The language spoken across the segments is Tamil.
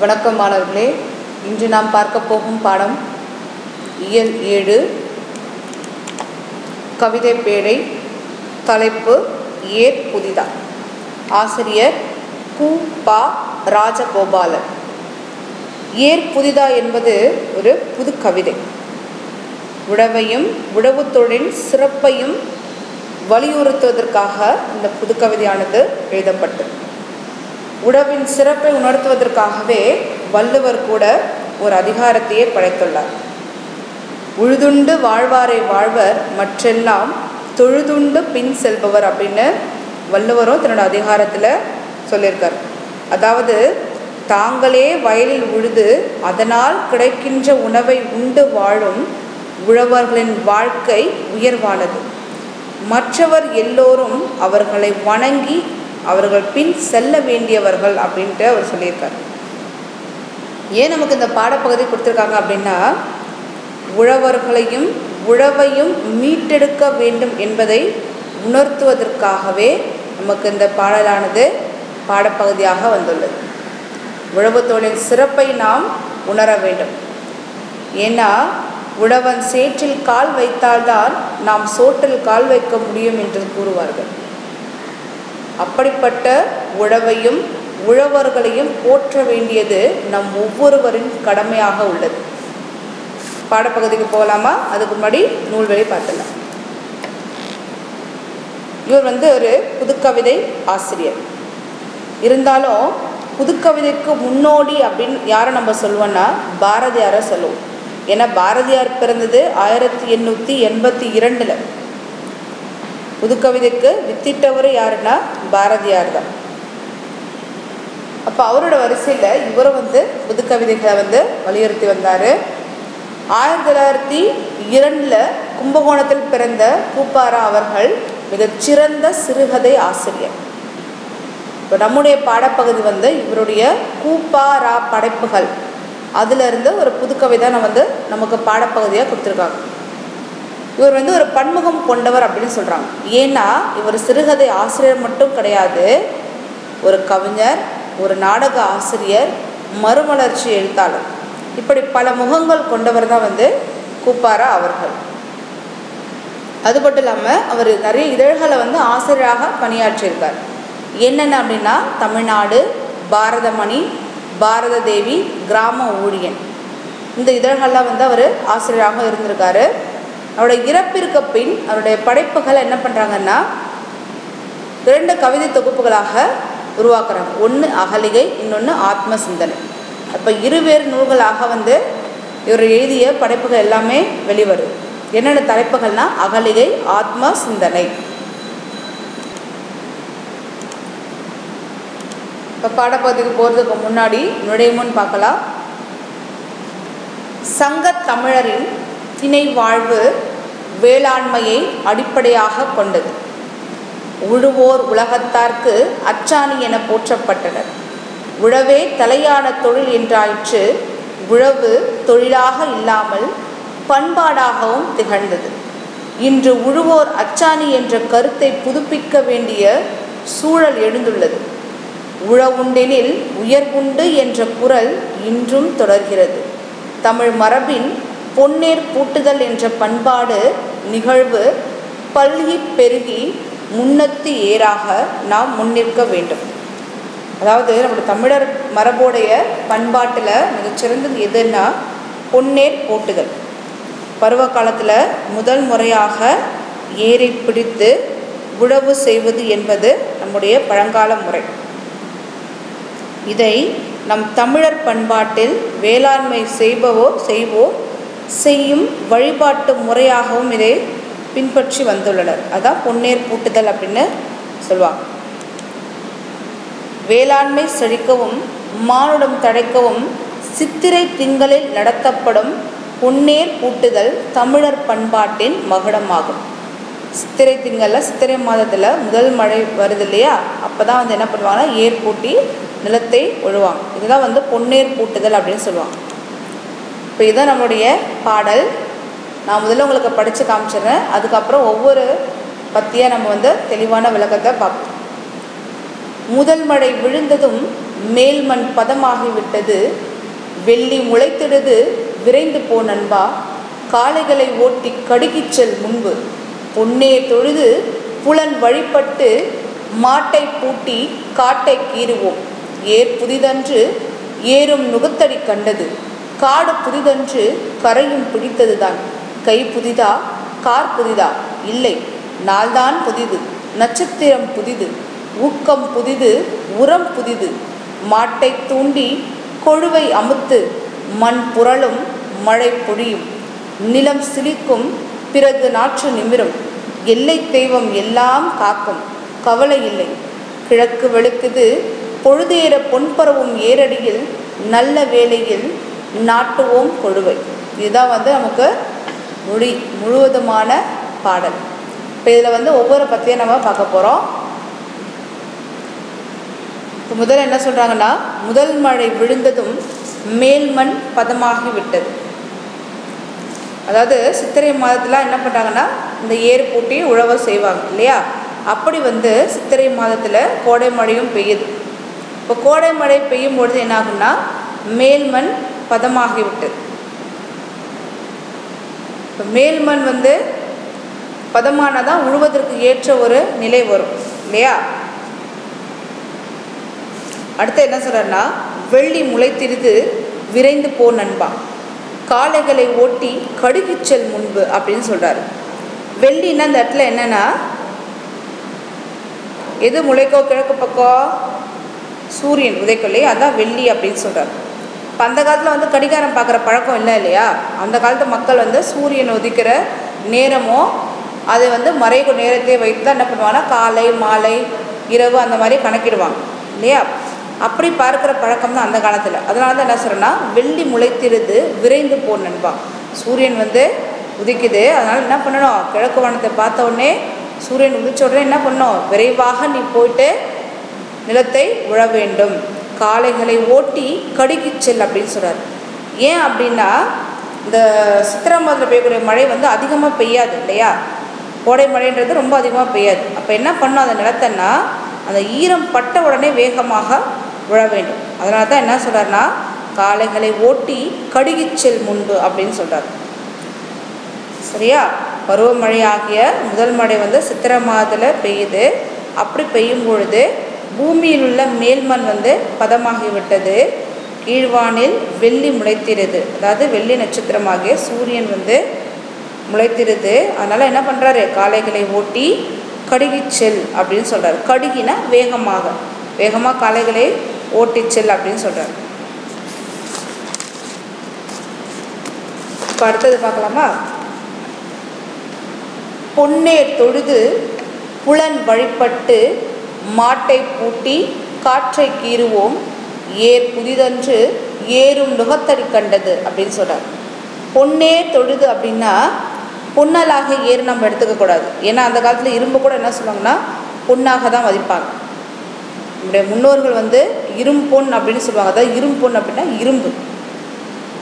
வணக்கம் மாணவர்களே. இன்று நாம் பார்க்க போகும் பாடம் இயல் 7 கவிதை பேழை. தலைப்பு ஏர் புதிதா. ஆசிரியர் கு. ப. ராஜகோபாலன். ஏர் புதிதா என்பது ஒரு புது கவிதை. உழவையும் உழவு தொழிலின் சிறப்பையும் வலியுறுத்துவதற்காக இந்த புது கவிதையானது எழுதப்பட்டது. உழவின் சிறப்பை உணர்த்துவதற்காகவே வள்ளுவர் கூட ஒரு அதிகாரத்தையே படைத்துள்ளார். உழுதுண்டு வாழ்வாரை வாழ்வர் மற்றெல்லாம் தொழுதுண்டு பின் செல்பவர் அப்படின்னு வள்ளுவரும் தன்னோட அதிகாரத்தில் சொல்லியிருக்கார். அதாவது தாங்களே வயலில் உழுது அதனால் கிடைக்கின்ற உணவை உண்டு வாழும் உழவர்களின் வாழ்க்கை உயர்வானது. மற்றவர் எல்லோரும் அவர்களை வணங்கி அவர்கள் பின் செல்ல வேண்டியவர்கள் அப்படின்ட்டு அவர் சொல்லியிருக்கார். ஏன் நமக்கு இந்த பாடப்பகுதி கொடுத்துருக்காங்க அப்படின்னா, உழவர்களையும் உழவையும் மீட்டெடுக்க வேண்டும் என்பதை உணர்த்துவதற்காகவே நமக்கு இந்த பாடலானது பாடப்பகுதியாக வந்துள்ளது. உழவு தொழிலின் சிறப்பை நாம் உணர வேண்டும். ஏன்னா உழவன் சேற்றில் கால் வைத்தால்தான் நாம் சோற்றில் கால் வைக்க முடியும் என்று கூறுவார்கள். அப்படிப்பட்ட உழவையும் உழவர்களையும் போற்ற வேண்டியது நம் ஒவ்வொருவரின் கடமையாக உள்ளது. பாடப்பகுதிக்கு போகலாமா? அதுக்கு முன்னாடி நூல்வெளி பார்த்துலாம். இவர் ஒரு புதுக்கவிதை ஆசிரியர். இருந்தாலும் புதுக்கவிதைக்கு முன்னோடி அப்படின்னு யாரை நம்ம சொல்லுவோம்னா பாரதியாரை சொல்லுவோம். ஏன்னா பாரதியார் பிறந்தது 1882. புதுக்கவிதைக்கு வித்திட்டவர் யாருன்னா பாரதியார் தான். அப்போ அவரோட வரிசையில் இவரும் புதுக்கவிதைகளை வலியுறுத்தி வந்தார். 1902 கும்பகோணத்தில் பிறந்த கூப்பாரா அவர்கள் மிகச்சிறந்த சிறுகதை ஆசிரியர். இப்போ நம்முடைய பாடப்பகுதி இவருடைய கூப்பாரா படைப்புகள், அதிலிருந்து ஒரு புதுக்கவிதை நமக்கு பாடப்பகுதியாக கொடுத்துருக்காங்க. இவர் ஒரு பன்முகம் கொண்டவர் அப்படின்னு சொல்கிறாங்க. ஏன்னா இவர் சிறுகதை ஆசிரியர் மட்டும் கிடையாது, ஒரு கவிஞர், ஒரு நாடக ஆசிரியர், மறுமலர்ச்சி எழுத்தாளர், இப்படி பல முகங்கள் கொண்டவர் தான் கூப்பாரா அவர்கள். அது மட்டும் இல்லாமல் அவர் நிறைய இதழ்களை ஆசிரியராக பணியாற்றியிருக்கார். என்னென்ன அப்படின்னா தமிழ்நாடு, பாரதமணி, பாரத தேவி, கிராம ஊழியன், இந்த இதழ்கள்லாம் அவர் ஆசிரியராக இருந்திருக்காரு. அவருடைய இறப்பிற்கு பின் அவருடைய படைப்புகளை என்ன பண்ணுறாங்கன்னா 2 கவிதை தொகுப்புகளாக உருவாக்குறாங்க. ஒன்று அகலிகை, இன்னொன்று ஆத்ம சிந்தனை. அப்போ இருவேறு நூல்களாக இவர் எழுதிய படைப்புகள் எல்லாமே வெளிவருது. என்னென்ன தலைப்புகள்னா அகலிகை, ஆத்ம சிந்தனை. இப்போ பாடப்பகுதிக்கு போகிறதுக்கு முன்னாடி நுழைமுன் பார்க்கலாம். சங்க தமிழரின் திணை வாழ்வு வேளாண்மையை அடிப்படையாக கொண்டது. உழுவோர் உலகத்தார்க்கு அச்சாணி என போற்றப்பட்டனர். உழவே தலையான தொழில் என்றாயிற்று. உழவு தொழிலாக இல்லாமல் பண்பாடாகவும் திகழ்ந்தது. இன்று உழுவோர் அச்சாணி என்ற கருத்தை புதுப்பிக்க வேண்டிய சூழல் எழுந்துள்ளது. உழவுண்டெனில் உயர்வுண்டு என்ற குரல் இன்றும் தொடர்கிறது. தமிழ் மரபின் பொன்னேர் பூட்டுதல் என்ற பண்பாடு நிகழ்வு பல்கி பெருகி முன்னத்து ஏறாக நாம் முன்னிற்க வேண்டும். அதாவது நம்முடைய தமிழர் மரபுடைய பண்பாட்டில் மிகச்சிறந்தது எதுன்னா பொன்னேர் பூட்டுதல். பருவ காலத்தில் முதல் முறையாக ஏரை பிடித்து உழவு செய்வது என்பது நம்முடைய பழங்கால முறை. இதை நம் தமிழர் பண்பாட்டில் வேளாண்மை செய்வோர் செய்யும் வழிபாட்டு முறையாகவும் இதை பின்பற்றி வந்துள்ளனர். அதான் பொன்னேர் பூட்டுதல் அப்படின்னு சொல்லுவாங்க. வேளாண்மை செழிக்கவும் மானுடம் தழைக்கவும் சித்திரை திங்களில் நடத்தப்படும் பொன்னேர் பூட்டுதல் தமிழர் பண்பாட்டின் மகுடமாகும். சித்திரை திங்களில், சித்திரை மாதத்தில் முதல் மழை வருது இல்லையா, அப்போ தான் என்ன பண்ணுவாங்கன்னா ஏர் பூட்டி நிலத்தை உழுவாங்க. இதுதான் பொன்னேர் பூட்டுதல் அப்படின்னு சொல்லுவாங்க. இப்போ இதுதான் நம்மளுடைய பாடல். நான் முதல்ல உங்களுக்கு படித்து காமிச்சிடுறேன். அதுக்கப்புறம் ஒவ்வொரு பற்றியாக நம்ம தெளிவான விளக்கத்தை பார்ப்போம். முதல் மழை விழுந்ததும் மேல்மண் பதமாகிவிட்டது. வெள்ளி முளைத்திடுது விரைந்து போ நண்பா. காளைகளை ஓட்டி கடுகிச் செல் முன்பு. பொன்னே தொழுது புலன் வழிபட்டு மாட்டை பூட்டி காட்டை கீறுவோம். ஏர் புதிதன்று ஏறும் நுகத்தடி கண்டது. காடு புதிதன்று கரையும் பிடித்ததுதான். கை புதிதா கார் புதிதா? இல்லை, நாள்தான் புதிது, நட்சத்திரம் புதிது, ஊக்கம் புதிது, உரம் புதிது. மாட்டை தூண்டி கொழுவை அமுத்து மண் புரளும் மழை பொழியும். நிலம் சிலிக்கும் பிறகு நாற்று நிமிரும். எல்லை தெய்வம் எல்லாம் காக்கும், கவலை இல்லை. கிழக்கு வெளுக்குது பொழுதேற பொன்பரவும் ஏரடியில் நல்ல வேளையில் நாட்டுவோம் கொழுவை. இதுதான் நமக்கு முழுவதுமான பாடல். இப்போ இதில் ஒவ்வொரு பற்றியும் நம்ம பார்க்க போகிறோம். இப்போ முதல்ல என்ன சொல்கிறாங்கன்னா, முதல் மழை விழுந்ததும் மேல்மண் பதமாகி விட்டது. அதாவது சித்திரை மாதத்தில் என்ன பண்ணுறாங்கன்னா, இந்த ஏர் பூட்டி உழவர் செய்வாங்க இல்லையா? அப்படி சித்திரை மாதத்தில் கோடை மழையும் பெய்யுது. இப்போ கோடை மழை பெய்யும் பொழுது என்ன ஆகுன்னா, மேல்மண் பதமாகிவிட்டது. இப்போ மேல்மண் பதமானதான் உழுவதற்கு ஏற்ற ஒரு நிலை வரும் இல்லையா? அடுத்து என்ன சொல்கிறாருன்னா, வெள்ளி முளைத்திருது விரைந்து போ நண்பா. காளைகளை ஓட்டி கடுகிச் செல் முன்பு அப்படின்னு சொல்கிறாரு. வெள்ளின்னா அந்த இடத்துல என்னென்னா, எது முளைக்கோ கிழக்கு பக்கம் சூரியன் உதைக்கொல்லையே, அதான் வெள்ளி அப்படின்னு சொல்கிறார். இப்போ அந்த காலத்தில் கடிகாரம் பார்க்குற பழக்கம் இல்லை இல்லையா? அந்த காலத்து மக்கள் சூரியன் உதிக்கிற நேரமோ அது மறைவு நேரத்தை வைத்து தான் என்ன பண்ணுவாங்கன்னா, காலை மாலை இரவு அந்த மாதிரி கணக்கிடுவாங்க இல்லையா? அப்படி பார்க்குற பழக்கம் தான் அந்த காலத்தில். அதனால தான் என்ன சொல்கிறேன்னா, வெள்ளி முளைத்திருது விரைந்து போ நண்பா. சூரியன் உதிக்குது, அதனால் என்ன பண்ணணும், கிழக்கு வானத்தை பார்த்த உடனே சூரியன் உதிச்ச உடனே என்ன பண்ணணும், விரைவாக நீ போயிட்டு நிலத்தை உழ வேண்டும். காளைகளை ஓட்டி கடுகிச் செல் அப்படின்னு சொல்கிறார். ஏன் அப்படின்னா, இந்த சித்திரை மாதத்தில் பெய்யக்கூடிய மழை அதிகமாக பெய்யாது இல்லையா? கோடை மழைன்றது ரொம்ப அதிகமாக பெய்யாது. அப்போ என்ன பண்ணணும், அந்த நிலத்தைன்னா அந்த ஈரம் பட்ட உடனே வேகமாக உழ வேண்டும். அதனால தான் என்ன சொல்கிறாருன்னா, காளைகளை ஓட்டி கடுகிச் செல் முன்பு அப்படின்னு சொல்கிறார். சரியா? பருவமழை ஆகிய முதல் மழை சித்திரை மாதத்தில் பெய்யுது. அப்படி பெய்யும் பொழுது பூமியில் உள்ள மேல்மண் பதமாகிவிட்டது. கீழ்வானில் வெள்ளி முளைத்திருது, அதாவது வெள்ளி நட்சத்திரமாகிய சூரியன் முளைத்திருது. அதனால் என்ன பண்ணுறாரு, காளைகளை ஓட்டி கடுகிச் செல் அப்படின்னு சொல்கிறார். கடுகினா வேகமாக காளைகளை ஓட்டிச் செல் அப்படின்னு சொல்கிறார். இப்போ அடுத்தது பார்க்கலாமா? பொன்னே தொழுது புலன் வழிபட்டு மாட்டை பூட்டி காற்றை கீறுவோம். ஏர் புதிதன்று ஏறும் நுகத்தடி கண்டது அப்படின்னு சொல்கிறார். பொன்னே தொழுது அப்படின்னா பொன்னலாக ஏறு நம்ம எடுத்துக்கக்கூடாது. ஏன்னா அந்த காலத்தில் இரும்பு கூட என்ன சொல்லுவாங்கன்னா பொன்னாக தான் மதிப்பாங்க. நம்முடைய முன்னோர்கள் இரும்பொன் அப்படின்னு சொல்லுவாங்க. அதாவது இரும்பொன் அப்படின்னா இரும்பு.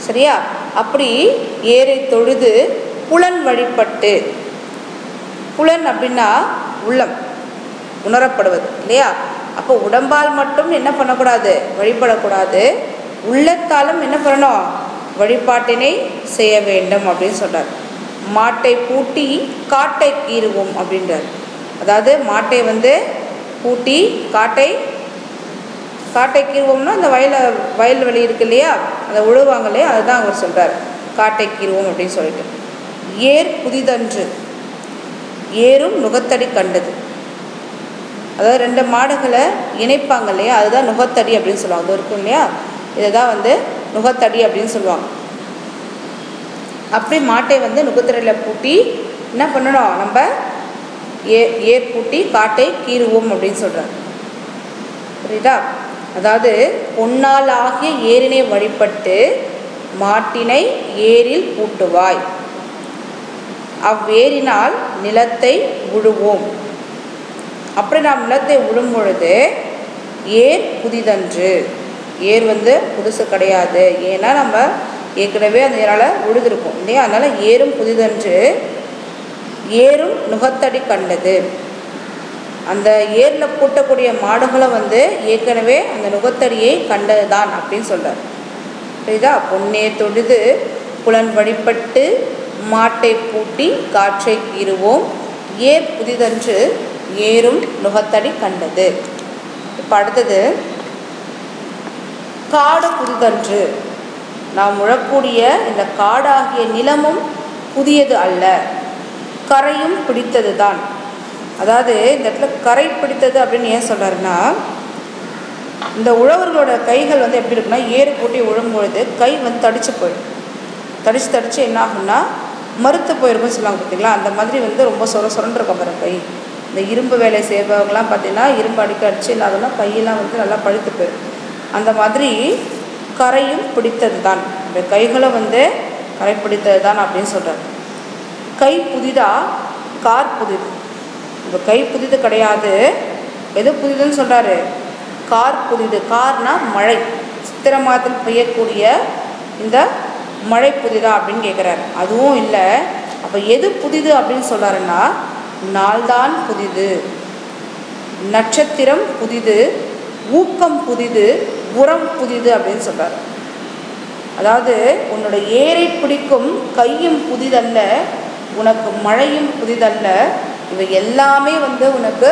சரியா? அப்படி ஏரை தொழுது புலன் வழிபட்டு, புலன் அப்படின்னா உள்ளம், உணரப்படுவது இல்லையா? அப்போ உடம்பால் மட்டும் என்ன பண்ணக்கூடாது, வழிபடக்கூடாது. உள்ளத்தாலும் என்ன பண்ணணும், வழிபாட்டினை செய்ய வேண்டும் அப்படின்னு சொல்கிறார். மாட்டை பூட்டி காட்டை கீறுவோம் அப்படின்றார். அதாவது மாட்டை பூட்டி காட்டை கீறுவோம்னா அந்த வயல்வெளி இருக்கு இல்லையா, அதை உழுவாங்க இல்லையா, அதுதான் அவர் சொல்கிறார், காட்டை கீறுவோம் அப்படின்னு சொல்லிட்டு. ஏர் புதிதன்று ஏறும் நுகத்தடி கண்டது. அதாவது ரெண்டு மாடுகளை இணைப்பாங்க இல்லையா, அதுதான் நுகத்தடி அப்படின்னு சொல்லுவாங்க. அது இருக்கும் இல்லையா, இதை தான் நுகத்தடி அப்படின்னு சொல்லுவாங்க. அப்படி மாட்டை நுகத்தடியில் பூட்டி என்ன பண்ணணும், நம்ம ஏர் பூட்டி காட்டை கீறுவோம் அப்படின்னு சொல்கிறார். புரியுதா? அதாவது பொன்னால் ஆகிய ஏரினை வழிபட்டு மாட்டினை ஏரில் பூட்டுவாய், அவ்வேரினால் நிலத்தை உழுவோம். அப்படி நாம் நிலத்தை உழும் பொழுது ஏர் புதிதன்று, ஏர் புதுசு கிடையாது, ஏன்னா நம்ம ஏற்கனவே அந்த ஏரால் உழுதுருக்கோம் இல்லையா, அதனால் ஏறும் புதிதன்று ஏறும் நுகத்தடி கண்டது. அந்த ஏரில் பூட்டக்கூடிய மாடுகளை வந்து ஏற்கனவே அந்த நுகத்தடியை கண்டது தான் அப்படின்னு சொல்கிறார். புரியுதா? பொன்னே தொழுது புலன் வழிபட்டு மாட்டை பூட்டி காற்றை கீறுவோம் ஏர் புதிதன்று ஏறும் நுகத்தடி கண்டது. இப்போ அடுத்தது காடு புதிதன்று. நாம் உழக்கூடிய இந்த காடாகிய நிலமும் புதியது அல்ல, கரையும் பிடித்தது தான். அதாவது இந்த இடத்துல கரை பிடித்தது அப்படின்னு ஏன் சொல்கிறாருன்னா, இந்த உழவர்களோட கைகள் வந்து எப்படி இருக்குன்னா, ஏறு போட்டி உழும்பொழுது கை வந்து தடிச்சு போயிடும். தடிச்சு என்ன ஆகும்னா மறுத்து போயிருக்குன்னு சொல்லுவாங்க பார்த்தீங்களா, அந்த மாதிரி வந்து ரொம்ப சொரன்னு இருக்கும் பாருங்க கை. இந்த இரும்பு வேலை செய்பவங்களாம் பார்த்தீங்கன்னா இரும்பு அடிச்சு இல்லாதனா கையெல்லாம் வந்து நல்லா பழுத்து போயிடும். அந்த மாதிரி கரையும் பிடித்தது தான், இந்த கைகளை வந்து கரை பிடித்தது தான் அப்படின்னு சொல்கிறார். கை புதிதா கார் புதிது. இப்போ கை புதிது கிடையாது, எது புதிதுன்னு சொல்கிறாரு? கார் புதிது. கார்னா மழை, சித்திரை மாதத்தில் பெய்யக்கூடிய இந்த மழை புதிதா அப்படின்னு கேட்குறாரு. அதுவும் இல்லை. அப்போ எது புதிது அப்படின்னு சொல்கிறாருன்னா, நாள்தான் புதிது, நட்சத்திரம் புதிது, ஊக்கம் புதிது, உரம் புதிது அப்படின்னு சொல்கிறார். அதாவது உன்னோட ஏரை பிடிக்கும் கையும் புதிதல்ல, உனக்கு மழையும் புதிதல்ல, இவை எல்லாமே வந்து உனக்கு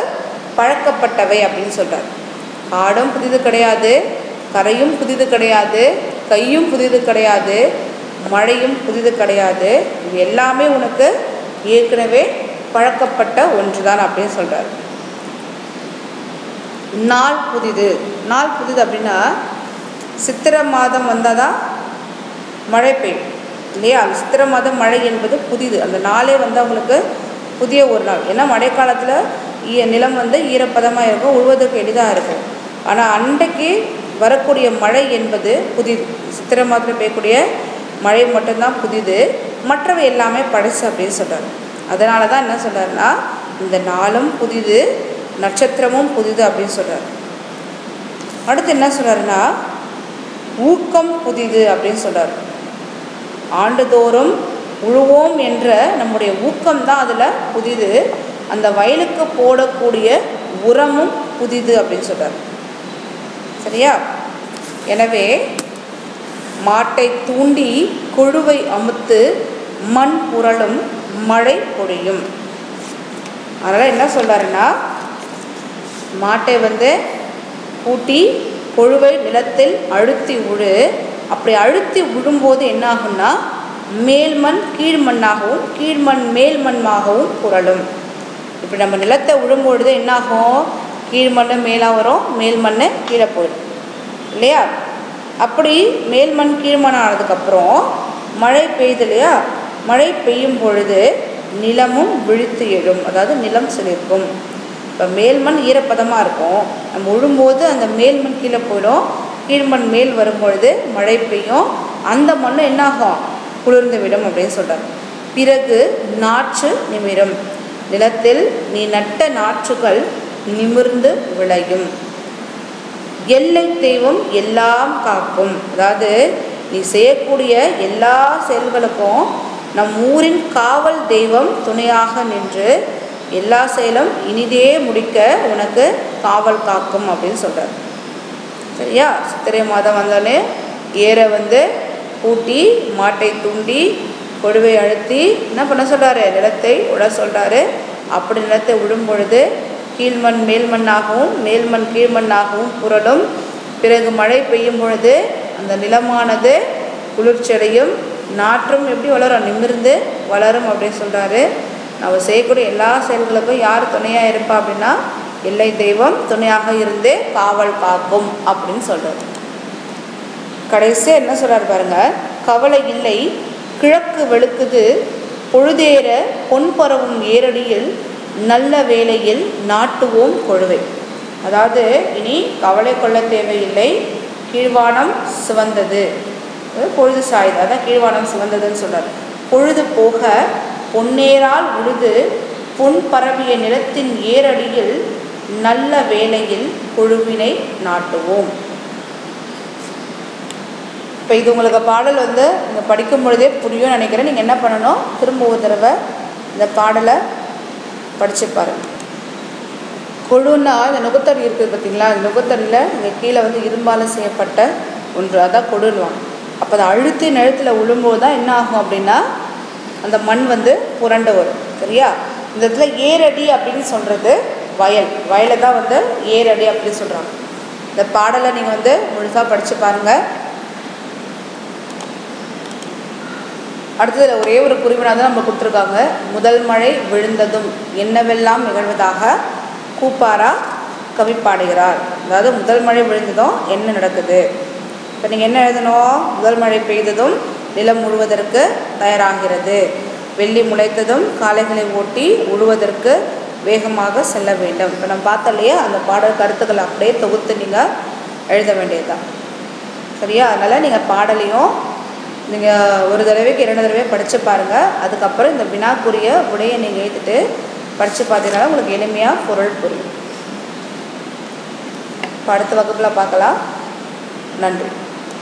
பழக்கப்பட்டவை அப்படின்னு சொல்கிறார். காடும் புதிது கிடையாது, கரையும் புதிது கிடையாது, கையும் புதிது கிடையாது, மழையும் புதிது கிடையாது, இது எல்லாமே உனக்கு ஏற்கனவே பழக்கப்பட்ட ஒன்று தான் அப்படின்னு சொல்கிறார். நாள் புதிது. நாள் புதிது அப்படின்னா சித்திரை மாதம் வந்தால் தான் மழை பெய்யும் இல்லையா? அந்த சித்திரை மாதம் மழை என்பது புதிது. அந்த நாளே வந்து அவங்களுக்கு புதிய ஒரு நாள். ஏன்னா மழைக்காலத்தில் நிலம் வந்து ஈரப்பதமாக இருக்கும், உழுவதற்கு எளிதாக இருக்கும். ஆனால் அன்றைக்கு வரக்கூடிய மழை என்பது புதிது. சித்திரை மாதத்தில் பெய்யக்கூடிய மழை மட்டும்தான் புதிது, மற்றவை எல்லாமே பழசு அப்படின்னு சொல்கிறார். அதனால தான் என்ன சொல்கிறாருன்னா, இந்த நாளும் புதிது, நட்சத்திரமும் புதிது அப்படின்னு சொல்கிறார். அடுத்து என்ன சொல்கிறாருன்னா, ஊக்கம் புதிது அப்படின்னு சொல்கிறார். ஆண்டுதோறும் உழுவோம் என்ற நம்முடைய ஊக்கம்தான் அதில் புதிது, அந்த வயலுக்கு போடக்கூடிய உரமும் புதிது அப்படின்னு சொல்கிறார். சரியா? எனவே மாட்டை தூண்டி கொழுவை அமுத்து மண் புரளும் மழை பொழியும். அதனால் என்ன சொல்கிறாருன்னா, மாட்டை வந்து பூட்டி கொழுவை நிலத்தில் அழுத்தி உழு. அப்படி அழுத்தி விழும்போது என்ன ஆகும்னா, மேல்மண் கீழ்மண்ணாகவும் கீழ்மண் மேல் மண்ணாகவும் புரளும். இப்படி நம்ம நிலத்தை விழும்பொழுது என்னாகும்? கீழ்மண்ணு மேலாக வரும், மேல் மண் கீழே போயிடும் இல்லையா? அப்படி மேல் மண் கீழ்மண் ஆனதுக்கப்புறம் மழை பெய்யுது இல்லையா? மழை பெய்யும் பொழுது நிலமும் விழித்து எழும், அதாவது நிலம் செழிக்கும். இப்போ மேல் மண் ஈரப்பதமாக இருக்கும், நம்ம விழும்போது அந்த மேல் மண் கீழே போயிடும், கீழ்மண் மேல் வரும்பொழுது மழை பெய்யும், அந்த மண் என்னாகும்? குளிர்ந்து விடும் அப்படின்னு சொல்கிறார். பிறகு நாற்று நிமிரும். நிலத்தில் நீ நட்ட நாற்றுகள் நிமிர்ந்து விளையும். எல்லை தெய்வம் எல்லாம் காக்கும். அதாவது நீ செய்யக்கூடிய எல்லா செயல்களுக்கும் நம் ஊரின் காவல் தெய்வம் துணையாக நின்று எல்லா செயலும் இனிதே முடிக்க உனக்கு காவல் காக்கும் அப்படின்னு சொல்கிறார். சரியா? சித்திரை மாதம் வந்தாலே ஏரை வந்து பூட்டி மாட்டை தூண்டி கொழுவை அழுத்தி என்ன பண்ண சொல்கிறாரு? நிலத்தை உழ சொல்கிறாரு. அப்படி நிலத்தை விடும் பொழுது கீழ்மண் மேல்மண்ணாகவும் மேல்மண் கீழ்மண்ணாகவும் புரளும். பிறகு மழை பெய்யும் பொழுது அந்த நிலமானது குளிர்ச்சியடையும், நாற்றும் எப்படி வளரும்? நிமிர்ந்து வளரும் அப்படின்னு சொல்கிறாரு. நம்ம செய்யக்கூடிய எல்லா செயல்களுக்கும் யார் துணையாக இருப்பா அப்படின்னா, எல்லை தெய்வம் துணையாக இருந்து காவல் காக்கும் அப்படின்னு சொல்கிறார். கடைசியாக என்ன சொல்கிறார் பாருங்க, கவலை இல்லை கிழக்கு வெளுக்குது பொழுதேற பொன் பரவும் ஏரடியில் நல்ல வேளையில் நாட்டுவோம் கொழுவை. அதாவது இனி கவலை கொள்ள தேவையில்லை, கீழ்வானம் சிவந்தது, பொழுது சாயுது, அதான் கீழ்வானம் சிவந்ததுன்னு சொல்கிறார். பொழுது போக பொன்னேரால் உழுது பொன் பரவிய நிலத்தின் ஏரடியில் நல்ல வேளையில் கொழுவினை நாட்டுவோம். இப்போ இது உங்களுக்கு பாடல் வந்து நீங்கள் படிக்கும் பொழுதே புரியும் நினைக்கிறேன். நீங்கள் என்ன பண்ணணும், திரும்ப ஒரு தடவை இந்த பாடலை படித்து பாருங்கள். கொழுன்னா இந்த நுகத்தடி இருக்குது பார்த்தீங்களா, இந்த நுகத்தடியில் இங்கே கீழே வந்து இரும்பால் செய்யப்பட்ட ஒன்று, அதான் கொடுன்னுவாங்க. அப்போ அதை அழுத்தி நிலத்தில் விழும்போது தான் என்ன ஆகும் அப்படின்னா அந்த மண் வந்து புரண்டு வரும். சரியா? இந்த இடத்துல ஏரடி அப்படின்னு சொல்கிறது வயலை தான் வந்து ஏரடி அப்படின்னு சொல்கிறாங்க. இந்த பாடலை நீங்கள் வந்து முழுசாக படித்து பாருங்கள். அடுத்ததில் ஒரே ஒரு குறிப்பினாக தான் நம்ம கொடுத்துருக்காங்க. முதல் மழை விழுந்ததும் என்னவெல்லாம் நிகழ்வதாக கூப்பாரா கவி பாடுகிறார். அதாவது முதல் மழை விழுந்ததும் என்ன நடக்குது. இப்போ நீங்கள் என்ன எழுதணும்? முதல் மழை பெய்ததும் நிலம் முழுவதற்கு தயாராகிறது, வெள்ளி முளைத்ததும் காளைகளை ஓட்டி உழுவதற்கு வேகமாக செல்ல வேண்டும். இப்போ நம்ம பார்த்தோம் இல்லையா, அந்த பாடல் கருத்துக்களை அப்படியே தொகுத்து நீங்கள் எழுத வேண்டியது தான். சரியா? அதனால் நீங்கள் பாடலையும் நீங்கள் ஒரு தடவைக்கு 2 தடவை படித்து பாருங்கள். அதுக்கப்புறம் இந்த வினாக்குரிய விடையை நீங்கள் எழுதிட்டு படித்து பார்த்தீங்கன்னா உங்களுக்கு எளிமையாக பொருள் புரியும். இப்போ அடுத்த வகுப்பில் பார்க்கலாம். நன்றி.